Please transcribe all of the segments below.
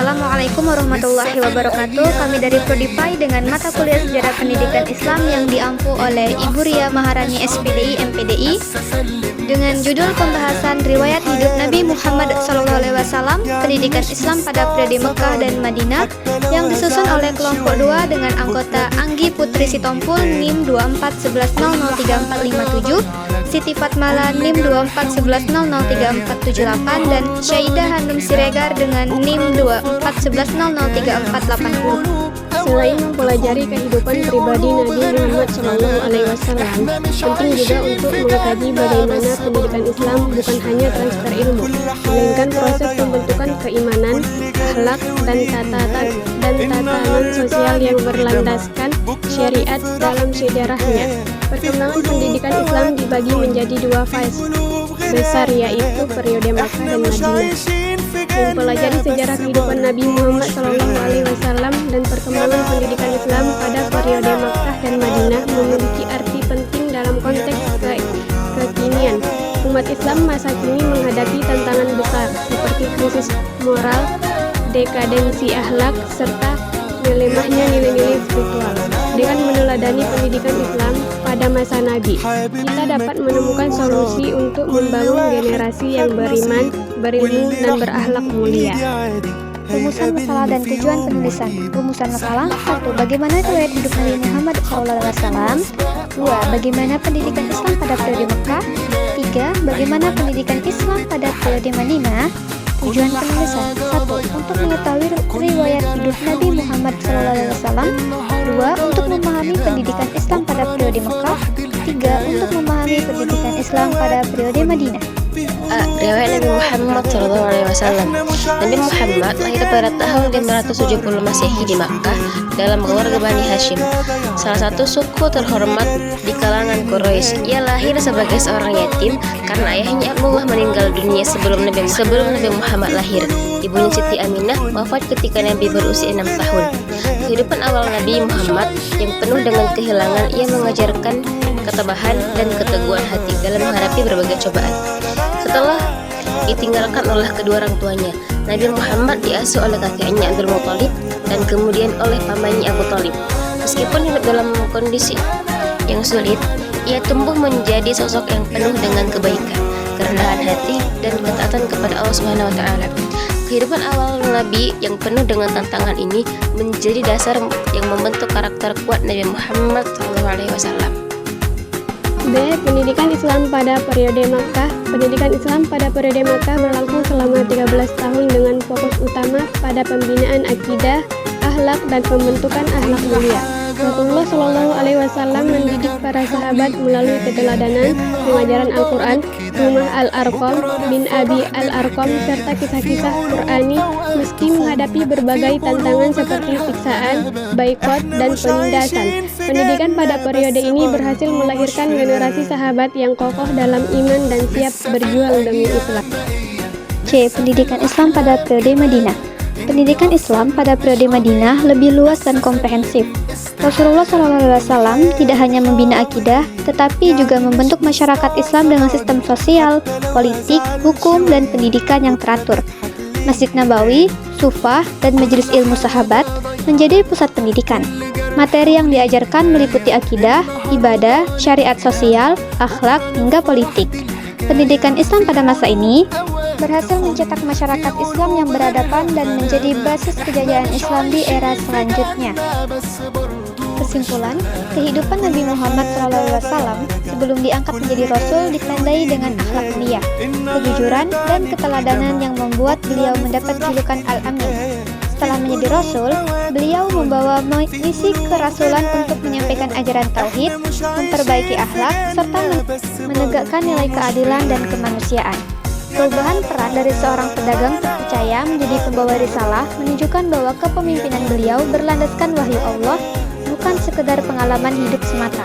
Assalamualaikum warahmatullahi wabarakatuh. Kami dari Prodi PAI dengan mata kuliah Sejarah Pendidikan Islam yang diampu oleh Ibu Ria Maharani SPDI MPDI dengan judul pembahasan riwayat hidup Nabi Muhammad SAW, pendidikan Islam pada periode Mekah dan Madinah, yang disusun oleh kelompok 2 dengan anggota Anggi Putri Sitompul NIM 2411003457, Siti Fatmala NIM 2411003478, dan Syaidah Hanum Siregar dengan NIM 2411003480. Selain mempelajari kehidupan pribadi Nabi Muhammad SAW, penting juga untuk mengkaji bagaimana pendidikan Islam bukan hanya transfer ilmu, melainkan proses pembentukan keimanan, akhlak, dan tatanan sosial yang berlandaskan syariat dalam sejarahnya. Perkembangan pendidikan Islam dibagi menjadi 2 fase besar, yaitu periode Makkah dan Madinah. Mempelajari sejarah kehidupan Nabi Muhammad SAW dan perkembangan pendidikan Islam pada periode Makkah dan Madinah memiliki arti penting dalam konteks kekinian. Umat Islam masa kini menghadapi tantangan besar seperti krisis moral, dekadensi akhlak, serta melemahnya nilai-nilai spiritual. Dengan meneladani pendidikan Islam pada masa Nabi, kita dapat menemukan solusi untuk membangun generasi yang beriman, berilmu, dan berakhlak mulia. Rumusan masalah dan tujuan penulisan. Rumusan masalah: 1. Bagaimana riwayat hidup Nabi Muhammad SAW? 2. Bagaimana pendidikan Islam pada periode Mekah? 3. Bagaimana pendidikan Islam pada periode Madinah? Tujuan penulisan: 1. Untuk mengetahui riwayat hidup Nabi Muhammad SAW. 2. Untuk memahami pendidikan Islam pada periode Mekah. 3. Untuk memahami pendidikan Islam pada periode Madinah. Riwayat Nabi Muhammad SAW. Nabi Muhammad lahir pada tahun 570 Masehi di Makkah dalam keluarga Bani Hashim, salah satu suku terhormat di kalangan Quraisy. Ia lahir sebagai seorang yatim karena ayahnya Abdullah meninggal dunia sebelum Nabi Muhammad lahir. Ibunya Siti Aminah wafat ketika Nabi berusia 6 tahun. Kehidupan awal Nabi Muhammad yang penuh dengan kehilangan, ia mengajarkan ketabahan dan keteguhan hati dalam menghadapi berbagai cobaan. Setelah ditinggalkan oleh kedua orang tuanya, Nabi Muhammad diasuh oleh kakeknya Abdul Muthalib dan kemudian oleh pamannya Abu Thalib. Meskipun hidup dalam kondisi yang sulit, ia tumbuh menjadi sosok yang penuh dengan kebaikan, kerendahan hati, dan ketaatan kepada Allah SWT. Kehidupan awal Nabi yang penuh dengan tantangan ini menjadi dasar yang membentuk karakter kuat Nabi Muhammad SAW. B. Pendidikan Islam pada periode Makkah. Pendidikan Islam pada periode Makkah berlangsung selama 13 tahun dengan fokus utama pada pembinaan akidah, akhlak, dan pembentukan akhlak mulia. Rasulullah SAW mendidik para sahabat melalui keteladanan, pengajaran Al-Quran, rumah Al-Arqam bin Abi Al-Arqam, serta kisah-kisah Qur'ani meski menghadapi berbagai tantangan seperti siksaan, boikot, dan penindasan. Pendidikan pada periode ini berhasil melahirkan generasi sahabat yang kokoh dalam iman dan siap berjuang demi Islam. C. Pendidikan Islam pada periode Madinah. Pendidikan Islam pada periode Madinah lebih luas dan komprehensif. Rasulullah SAW tidak hanya membina akidah, tetapi juga membentuk masyarakat Islam dengan sistem sosial, politik, hukum, dan pendidikan yang teratur. Masjid Nabawi, Sufah, dan Majelis Ilmu Sahabat menjadi pusat pendidikan. Materi yang diajarkan meliputi akidah, ibadah, syariat sosial, akhlak, hingga politik. Pendidikan Islam pada masa ini berhasil mencetak masyarakat Islam yang beradaban dan menjadi basis kejayaan Islam di era selanjutnya. Kesimpulan, kehidupan Nabi Muhammad SAW sebelum diangkat menjadi Rasul ditandai dengan akhlak mulia, kejujuran, dan keteladanan yang membuat beliau mendapat julukan Al-Amin. Setelah menjadi Rasul, beliau membawa misi kerasulan untuk menyampaikan ajaran tauhid, memperbaiki akhlak, serta menegakkan nilai keadilan dan kemanusiaan. Perubahan peran dari seorang pedagang terpercaya menjadi pembawa risalah menunjukkan bahwa kepemimpinan beliau berlandaskan wahyu Allah, bukan sekedar pengalaman hidup semata.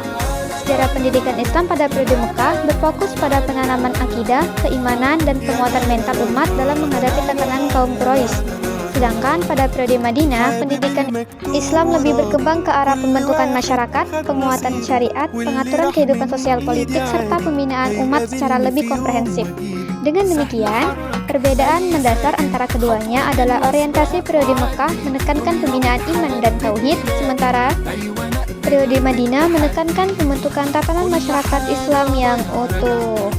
Sejarah pendidikan Islam pada periode Mekah berfokus pada penanaman akidah, keimanan, dan penguatan mental umat dalam menghadapi tantangan kaum Quraisy. Sedangkan pada periode Madinah, pendidikan Islam lebih berkembang ke arah pembentukan masyarakat, penguatan syariat, pengaturan kehidupan sosial politik, serta pembinaan umat secara lebih komprehensif. Dengan demikian, perbedaan mendasar antara keduanya adalah orientasi periode Mekah menekankan pembinaan iman dan tauhid, sementara periode Madinah menekankan pembentukan tatanan masyarakat Islam yang utuh.